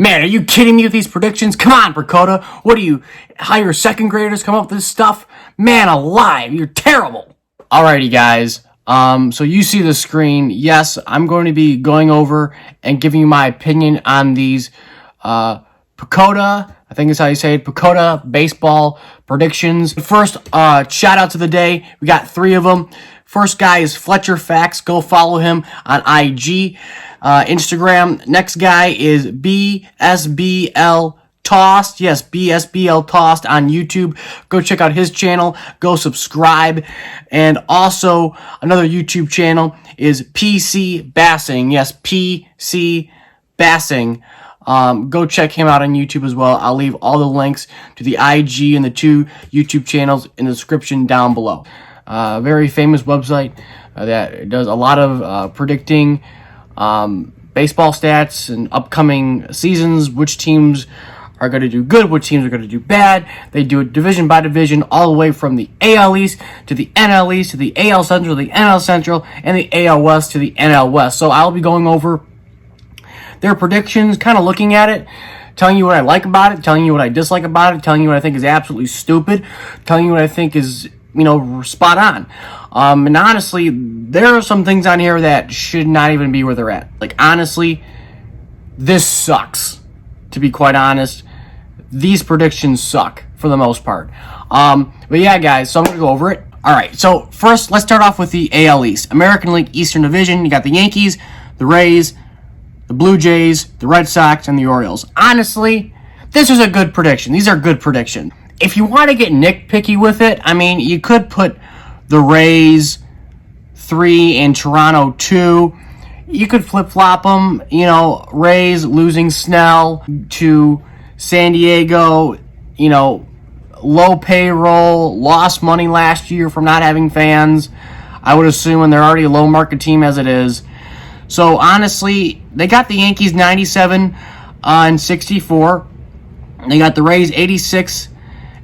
Man, are you kidding me with these predictions? Come on, PECOTA. What do you hire second graders to come up with this stuff? Man alive, you're terrible. Alrighty, guys. So you see the screen. Yes, I'm going to be going over and giving you my opinion on these PECOTA, I think is how you say it, PECOTA baseball predictions. First, shout out to the day. We got 3 of them. First guy is Fletcher Facts. Go follow him on IG, Instagram. Next guy is BSBL Tossed. Yes, BSBL Tossed on YouTube. Go check out his channel. Go subscribe. And also, another YouTube channel is PC Bassing. Yes, PC Bassing. Go check him out on YouTube as well. I'll leave all the links to the IG and the 2 YouTube channels in the description down below. Very famous website that does a lot of predicting baseball stats and upcoming seasons, which teams are going to do good, which teams are going to do bad. They do it division by division, all the way from the AL East to the NL East to the AL Central to the NL Central and the AL West to the NL West. So I'll be going over their predictions, kind of looking at it, telling you what I like about it, telling you what I dislike about it, telling you what I think is absolutely stupid, telling you what I think is, spot on. And honestly, there are some things on here that should not even be where they're at. Like, honestly, this sucks, to be quite honest. These predictions suck, for the most part. But yeah, guys, so I'm going to go over it. All right, so first, let's start off with the AL East. American League Eastern Division, you got the Yankees, the Rays, the Blue Jays, the Red Sox, and the Orioles. Honestly, this is a good prediction. These are good predictions. If you want to get nitpicky with it, I mean, you could put the Rays 3 and Toronto 2. You could flip-flop them. Rays losing Snell to San Diego, low payroll, lost money last year from not having fans, I would assume, and they're already a low-market team as it is. So, honestly, they got the Yankees 97 and 64. They got the Rays 86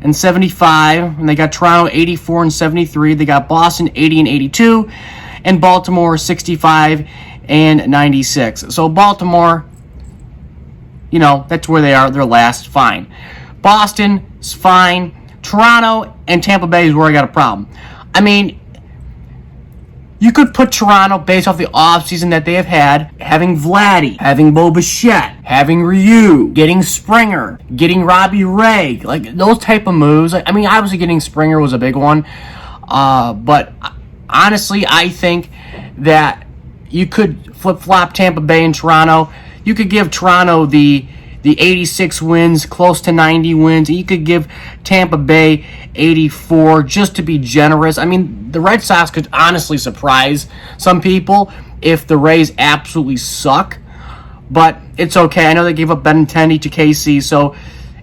and 75. And they got Toronto 84 and 73. They got Boston 80 and 82. And Baltimore 65 and 96. So, Baltimore, that's where they are. They're last. Fine. Boston is fine. Toronto and Tampa Bay is where I got a problem. I mean, you could put Toronto based off the offseason that they have had, having Vladdy, having Bo Bichette, having Ryu, getting Springer, getting Robbie Ray, like those type of moves. I mean, obviously getting Springer was a big one, but honestly, I think that you could flip-flop Tampa Bay and Toronto. You could give Toronto the 86 wins, close to 90 wins. You could give Tampa Bay 84 just to be generous. I mean, the Red Sox could honestly surprise some people if the Rays absolutely suck, but it's okay. I know they gave up Benintendi to KC, so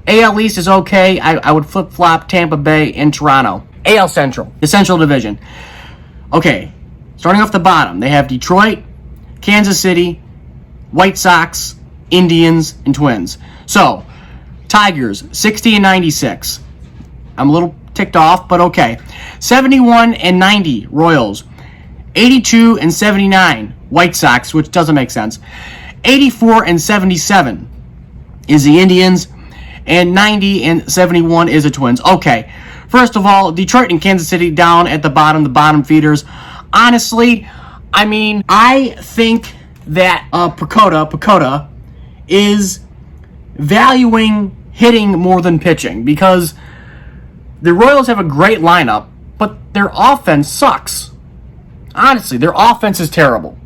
AL East is okay. I would flip-flop Tampa Bay and Toronto. AL Central, the Central Division. Okay, starting off the bottom, they have Detroit, Kansas City, White Sox, Indians, and Twins. So, Tigers, 60 and 96. I'm a little ticked off, but okay. 71 and 90, Royals. 82 and 79, White Sox, which doesn't make sense. 84 and 77 is the Indians. And 90 and 71 is the Twins. Okay, first of all, Detroit and Kansas City down at the bottom feeders. Honestly, I mean, I think that PECOTA is valuing hitting more than pitching, because the Royals have a great lineup, but their offense sucks. Honestly, their offense is terrible.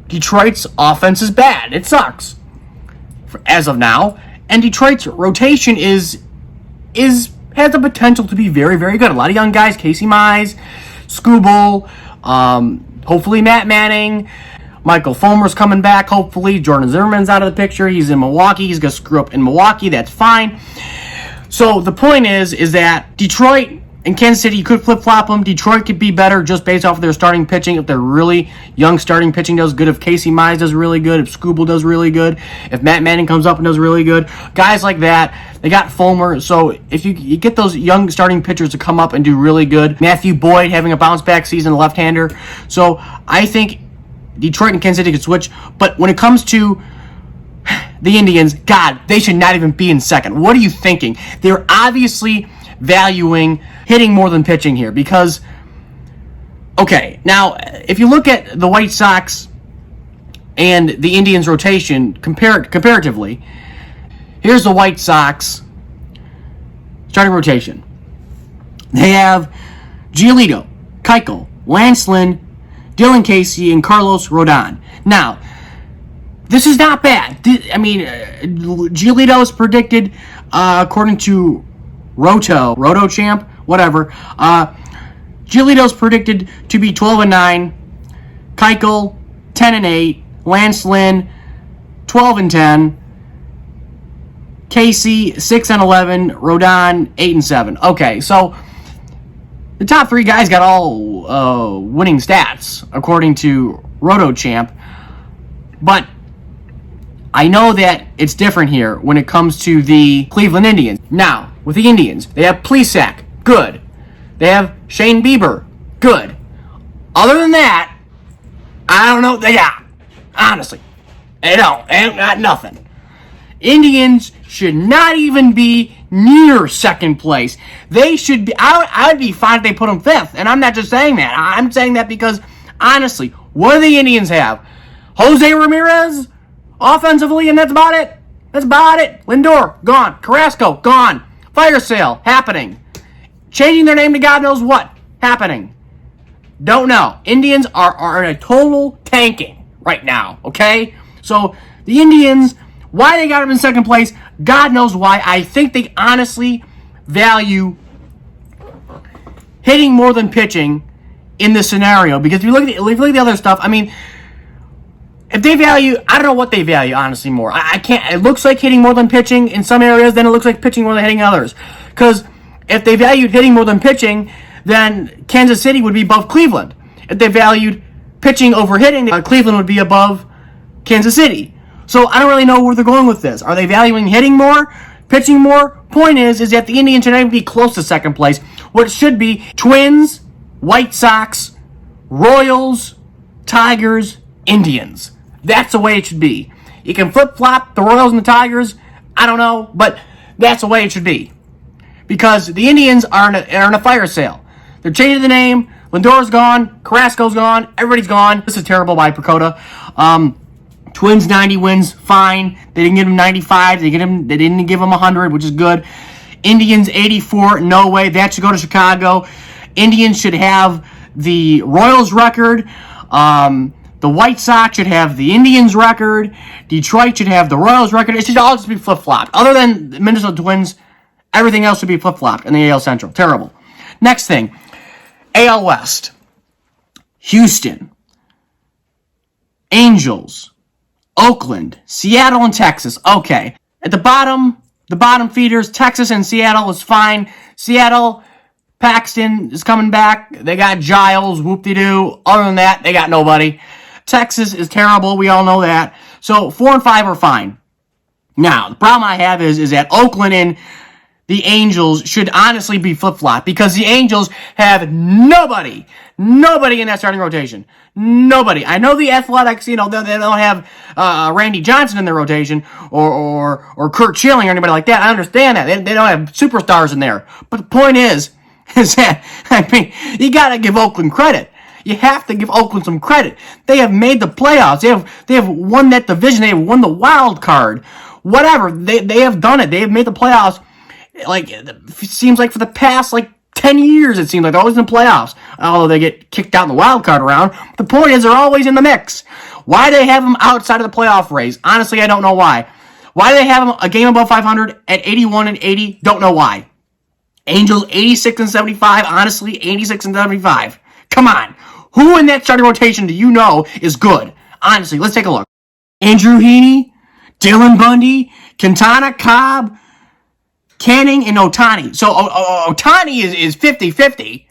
Detroit's offense is bad. It sucks as of now, and Detroit's rotation has the potential to be very, very good. A lot of young guys: Casey Mize, Skubal, hopefully Matt Manning. Michael Fulmer's coming back, hopefully. Jordan Zimmerman's out of the picture. He's in Milwaukee. He's going to screw up in Milwaukee. That's fine. So the point is that Detroit and Kansas City, you could flip-flop them. Detroit could be better just based off of their starting pitching. If their really young starting pitching does good, if Casey Mize does really good, if Skubal does really good, if Matt Manning comes up and does really good, guys like that, they got Fulmer. So if you get those young starting pitchers to come up and do really good, Matthew Boyd having a bounce-back season, a left-hander. So I think Detroit and Kansas City could switch. But when it comes to the Indians, God, they should not even be in second. What are you thinking? They're obviously valuing hitting more than pitching here because, okay, now, if you look at the White Sox and the Indians' rotation comparatively, here's the White Sox starting rotation. They have Giolito, Keuchel, Lance Lynn, Dylan Casey, and Carlos Rodon. Now, this is not bad. I mean, Giolito is predicted, according to Roto Champ, whatever. Giolito is predicted to be 12-9. Keuchel 10-8. Lance Lynn 12-10. Casey 6-11. Rodon 8-7. Okay, so the top three guys got all winning stats according to Roto Champ, but I know that it's different here when it comes to the Cleveland Indians. Now, with the Indians, they have Plesac, good. They have Shane Bieber, good. Other than that, I don't know. Honestly, they ain't got nothing. Indians should not even be near second place. They should be. I'd be fine if they put them fifth, and I'm not just saying that. I'm saying that because, honestly, what do the Indians have? Jose Ramirez? Offensively, and that's about it. That's about it. Lindor, gone. Carrasco, gone. Fire sale, happening. Changing their name to God knows what, happening. Don't know. Indians are in a total tanking right now, okay? So, the Indians, why they got them in second place, God knows why. I think they honestly value hitting more than pitching in this scenario. Because if you look at the other stuff, I mean, if they value, I don't know what they value, honestly, more. I can't, it looks like hitting more than pitching in some areas, then it looks like pitching more than hitting others. Because if they valued hitting more than pitching, then Kansas City would be above Cleveland. If they valued pitching over hitting, Cleveland would be above Kansas City. So I don't really know where they're going with this. Are they valuing hitting more, pitching more? Point is that the Indians should not even be close to second place. What it should be, Twins, White Sox, Royals, Tigers, Indians. That's the way it should be. You can flip-flop the Royals and the Tigers. I don't know, but that's the way it should be. Because the Indians are in a fire sale. They're changing the name. Lindor's gone. Carrasco's gone. Everybody's gone. This is terrible by PECOTA. Twins 90 wins, fine. They didn't give him 95. They didn't give him 100, which is good. Indians 84, no way. That should go to Chicago. Indians should have the Royals record. The White Sox should have the Indians record. Detroit should have the Royals record. It should all just be flip-flopped. Other than the Minnesota Twins, everything else should be flip-flopped in the AL Central. Terrible. Next thing, AL West. Houston, Angels, Oakland, Seattle, and Texas. Okay. At the bottom feeders, Texas and Seattle is fine. Seattle, Paxton is coming back. They got Giles, whoop-de-doo. Other than that, they got nobody. Texas is terrible. We all know that. So 4 and 5 are fine. Now, the problem I have is that Oakland and the Angels should honestly be flip-flopped because the Angels have nobody in that starting rotation. Nobody. I know the Athletics, they don't have Randy Johnson in their rotation or Kurt Schilling or anybody like that. I understand that. They don't have superstars in there. But the point is that, you got to give Oakland credit. You have to give Oakland some credit. They have made the playoffs. They have won that division. They have won the wild card. Whatever. They have done it. They have made the playoffs. It seems like for the past 10 years, it seems like they're always in the playoffs. Although they get kicked out in the wild card round. The point is they're always in the mix. Why do they have them outside of the playoff race? Honestly, I don't know why. Why do they have them a game above 500 at 81 and 80? Don't know why. Angels 86 and 75. Honestly, 86 and 75. Come on. Who in that starting rotation do you know is good? Honestly, let's take a look. Andrew Heaney, Dylan Bundy, Quintana, Cobb, Canning, and Ohtani. So Ohtani is 50-50.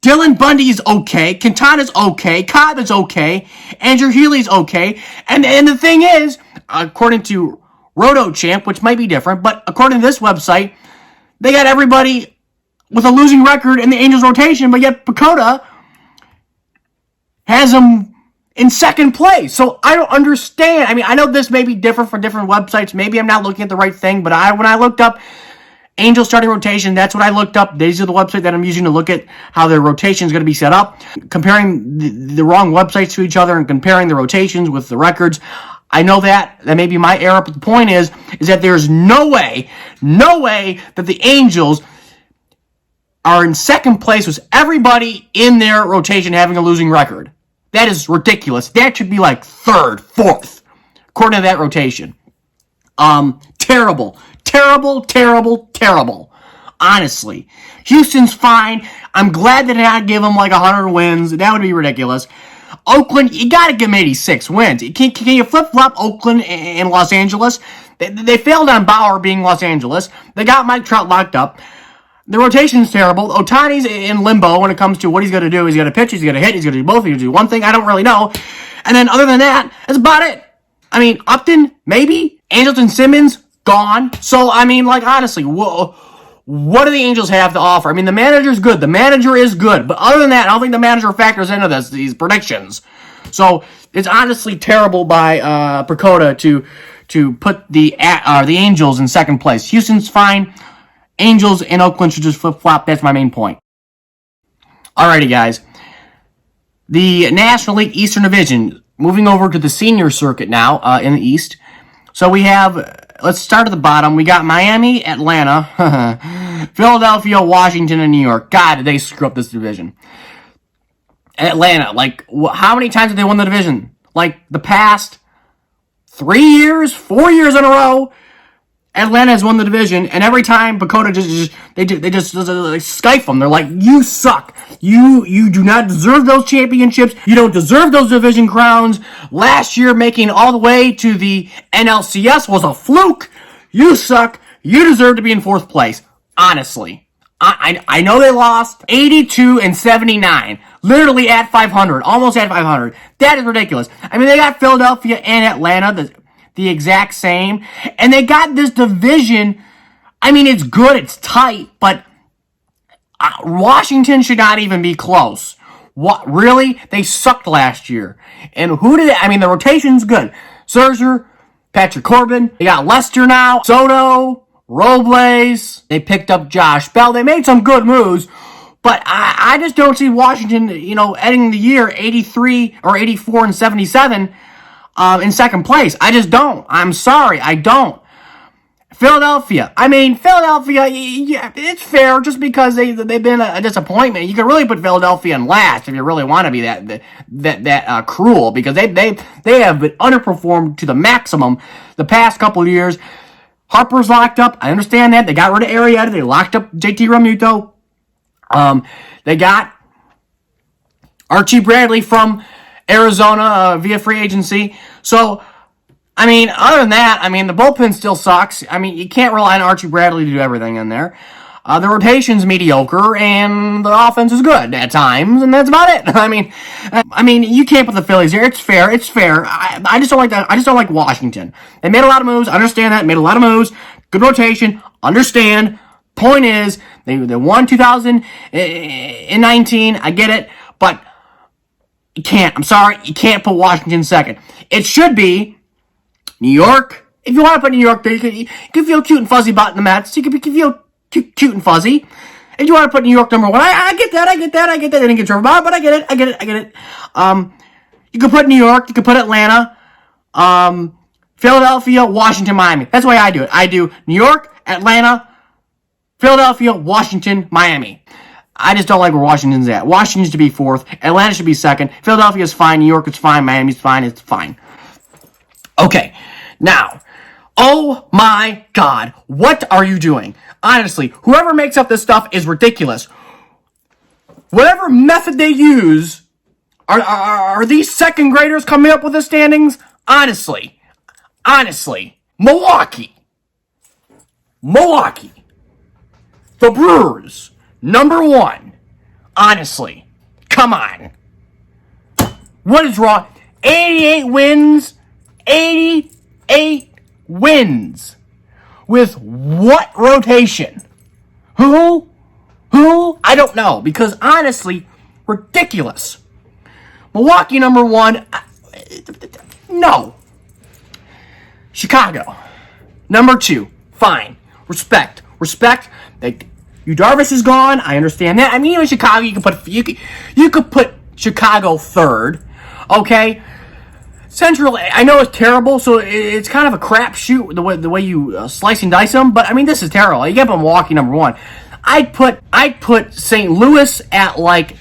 Dylan Bundy is okay. Quintana's okay. Cobb is okay. Andrew Healy's okay. And the thing is, according to Roto Champ, which might be different, but according to this website, they got everybody with a losing record in the Angels rotation, but yet PECOTA has them in second place. So I don't understand. I mean, I know this may be different for different websites. Maybe I'm not looking at the right thing, but when I looked up Angels starting rotation, that's what I looked up. These are the website that I'm using to look at how their rotation is going to be set up. Comparing the wrong websites to each other and comparing the rotations with the records. I know that may be my error, but the point is that there's no way that the Angels are in second place with everybody in their rotation having a losing record. That is ridiculous. That should be like third, fourth, according to that rotation. Terrible. Honestly. Houston's fine. I'm glad that I give them like 100 wins. That would be ridiculous. Oakland, you got to give them 86 wins. Can you flip-flop Oakland and Los Angeles? They failed on Bauer being Los Angeles. They got Mike Trout locked up. The rotation's terrible. Ohtani's in limbo when it comes to what he's going to do. He's going to pitch, he's going to hit, he's going to do both, he's going to do one thing. I don't really know. And then other than that, that's about it. I mean, Upton, maybe. Angelton Simmons, gone. So, I mean, like, honestly, what do the Angels have to offer? I mean, the manager's good. The manager is good. But other than that, I don't think the manager factors into these predictions. So, it's honestly terrible by PECOTA to put the Angels in second place. Houston's fine. Angels and Oakland should just flip-flop. That's my main point. Alrighty, guys. The National League Eastern Division, moving over to the senior circuit now in the East. So we have, let's start at the bottom. We got Miami, Atlanta, Philadelphia, Washington, and New York. God, did they screw up this division. Atlanta, like, how many times have they won the division? Like, the past 3 years, 4 years in a row, Atlanta has won the division, and every time PECOTA they just skype them. They're like, you suck. You do not deserve those championships. You don't deserve those division crowns. Last year, making all the way to the NLCS was a fluke. You suck. You deserve to be in fourth place. Honestly. I know they lost 82 and 79. Literally at 500. Almost at 500. That is ridiculous. I mean, they got Philadelphia and Atlanta, the exact same. And they got this division. I mean, it's good. It's tight. But Washington should not even be close. What? Really? They sucked last year. And who did they? I mean, the rotation's good. Scherzer, Patrick Corbin. They got Lester now. Soto, Robles. They picked up Josh Bell. They made some good moves. But I just don't see Washington, ending the year 83 or 84 and 77 in second place. I just don't. I'm sorry. I don't. Philadelphia. Yeah, it's fair just because they've been a disappointment. You can really put Philadelphia in last if you really want to be that cruel, because they have been underperformed to the maximum the past couple of years. Harper's locked up. I understand that. They got rid of Arrieta. They locked up JT Realmuto. They got Archie Bradley from Arizona via free agency. So, I mean, other than that, I mean, the bullpen still sucks. I mean, you can't rely on Archie Bradley to do everything in there. The rotation's mediocre, and the offense is good at times, and that's about it. I mean, you can't put the Phillies here. It's fair. I just don't like that. I just don't like Washington. They made a lot of moves. Understand that. Made a lot of moves. Good rotation. Understand. Point is, they won 2019. I get it, but you can't. I'm sorry. You can't put Washington second. It should be New York. If you want to put New York there, you can feel cute and fuzzy about the Mets. You can feel cute and fuzzy. If you want to put New York number one, I get that. I didn't get Trevor Bauer, but I get it. You can put New York. You can put Atlanta. Philadelphia, Washington, Miami. That's the way I do it. I do New York, Atlanta, Philadelphia, Washington, Miami. I just don't like where Washington's at. Washington should be fourth. Atlanta should be second. Philadelphia is fine. New York is fine. Miami's fine. It's fine. Okay. Now, oh my God. What are you doing? Honestly, whoever makes up this stuff is ridiculous. Whatever method they use, are these second graders coming up with the standings? Honestly. Milwaukee. The Brewers. Number one. Honestly. Come on. What is wrong? 88 wins. 88 wins. With what rotation? Who? I don't know. Because honestly, ridiculous. Milwaukee number 1. No. Chicago number 2. Fine. Respect. Like, Darvish is gone. I understand that. I mean, even Chicago, you could put Chicago 3rd. Okay. Central, I know it's terrible, so it's kind of a crapshoot the way you slice and dice them. But I mean, this is terrible. You get Milwaukee number 1. I'd put St. Louis at like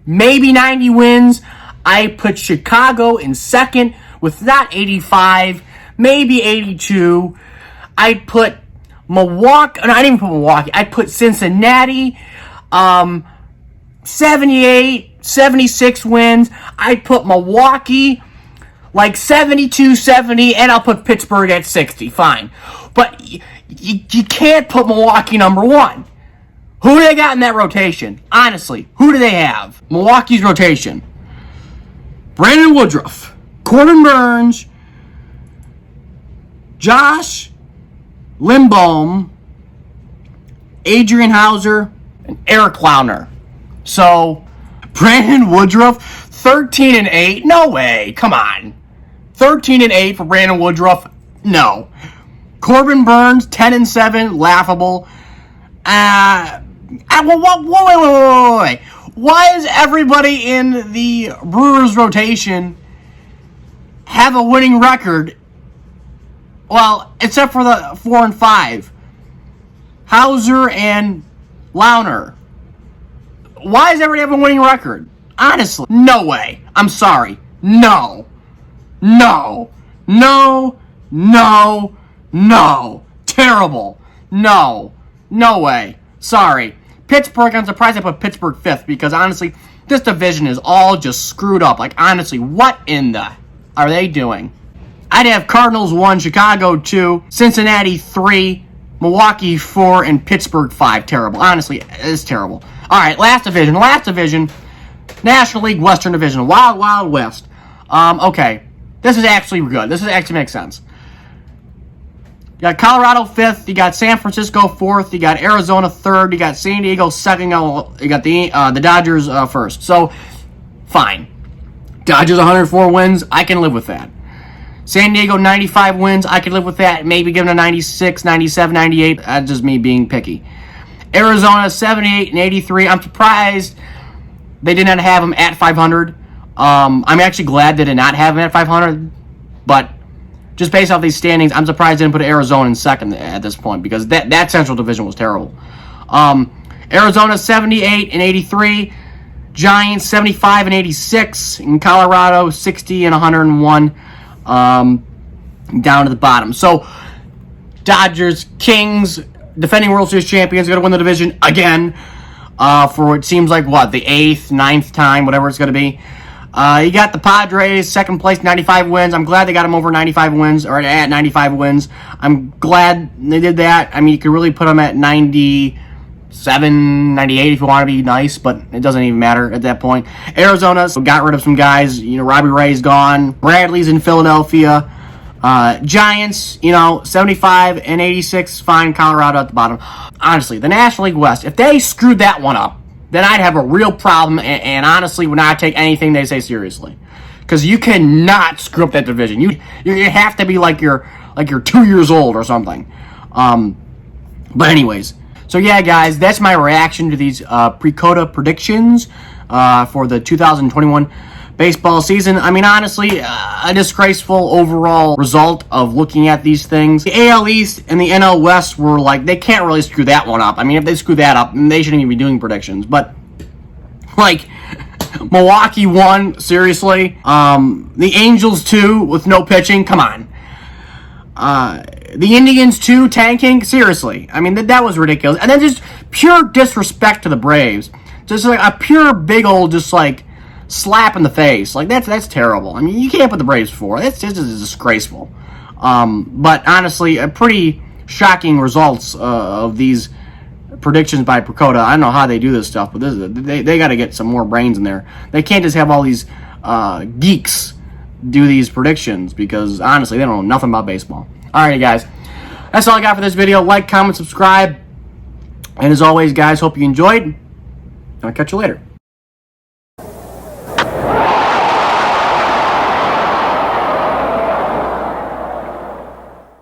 maybe 90 wins. I put Chicago in 2nd with not 85, maybe 82. I'd put Milwaukee. No, I didn't even put Milwaukee. I'd put Cincinnati, 78, 76 wins. I'd put Milwaukee like 72, 70, and I'll put Pittsburgh at 60. Fine. But you can't put Milwaukee number 1. Who do they got in that rotation? Honestly, who do they have? Milwaukee's rotation. Brandon Woodruff, Corbin Burnes, Josh Lindblom, Adrian Hauser, and Eric Launer. So, Brandon Woodruff, 13-8. No way. Come on. 13-8 for Brandon Woodruff. No. Corbin Burnes, 10-7. Laughable. Wait. Why is everybody in the Brewers rotation have a winning record? Well, except for the 4 and 5. Hauser and Launer. Why does everybody have a winning record? Honestly, no way. I'm sorry. No. Terrible. No way. Sorry. Pittsburgh, I'm surprised I put Pittsburgh 5th because honestly, this division is all just screwed up. Like, honestly, what in the are they doing? I'd have Cardinals 1, Chicago 2, Cincinnati 3, Milwaukee 4, and Pittsburgh 5. Terrible. Honestly, it's terrible. All right, last division. National League Western Division. Wild West. Okay. This is actually good. This actually makes sense. You got Colorado 5th. You got San Francisco 4th. You got Arizona 3rd. You got San Diego 2nd. You got the Dodgers 1st. So, fine. Dodgers 104 wins. I can live with that. San Diego 95 wins. I can live with that. Maybe give them a 96, 97, 98. That's just me being picky. Arizona 78 and 83. I'm surprised they did not have them at 500. I'm actually glad they did not have them at 500. But just based off these standings, I'm surprised they didn't put Arizona in 2nd at this point because that Central Division was terrible. Arizona 78 and 83. Giants 75 and 86. And Colorado 60 and 101. Down to the bottom. So, Dodgers, Kings, defending World Series champions, going to win the division again for what seems like, the 8th, 9th time, whatever it's going to be. You got the Padres, 2nd place, 95 wins. I'm glad they got them over 95 wins, or at 95 wins. I'm glad they did that. I mean, you could really put them at 97, 98 if you want to be nice, but it doesn't even matter at that point. Arizona got rid of some guys. Robbie Ray's gone. Bradley's in Philadelphia. Giants, 75 and 86, fine. Colorado at the bottom. Honestly, the National League West, if they screwed that one up, then I'd have a real problem and honestly would not take anything they say seriously. Because you cannot screw up that division. You have to be like you're 2 years old or something. But anyways, so yeah, guys, that's my reaction to these PECOTA predictions for the 2021 baseball season. I mean, honestly, a disgraceful overall result of looking at these things. The AL East and the NL West were like, they can't really screw that one up. I mean, if they screw that up, then they shouldn't even be doing predictions. But, like, Milwaukee won, seriously. The Angels, 2, with no pitching, come on. The Indians, 2, tanking, seriously. I mean, that was ridiculous. And then just pure disrespect to the Braves. Just like a pure big old, just like, slap in the face. Like, that's terrible. I mean, you can't put the Braves 4. That's just disgraceful. But honestly, a pretty shocking results of these predictions by PECOTA. I don't know how they do this stuff, but they got to get some more brains in there. They can't just have all these geeks do these predictions because honestly, they don't know nothing about baseball. Alrighty, guys. That's all I got for this video. Like, comment, subscribe. And as always, guys, hope you enjoyed. I'll catch you later.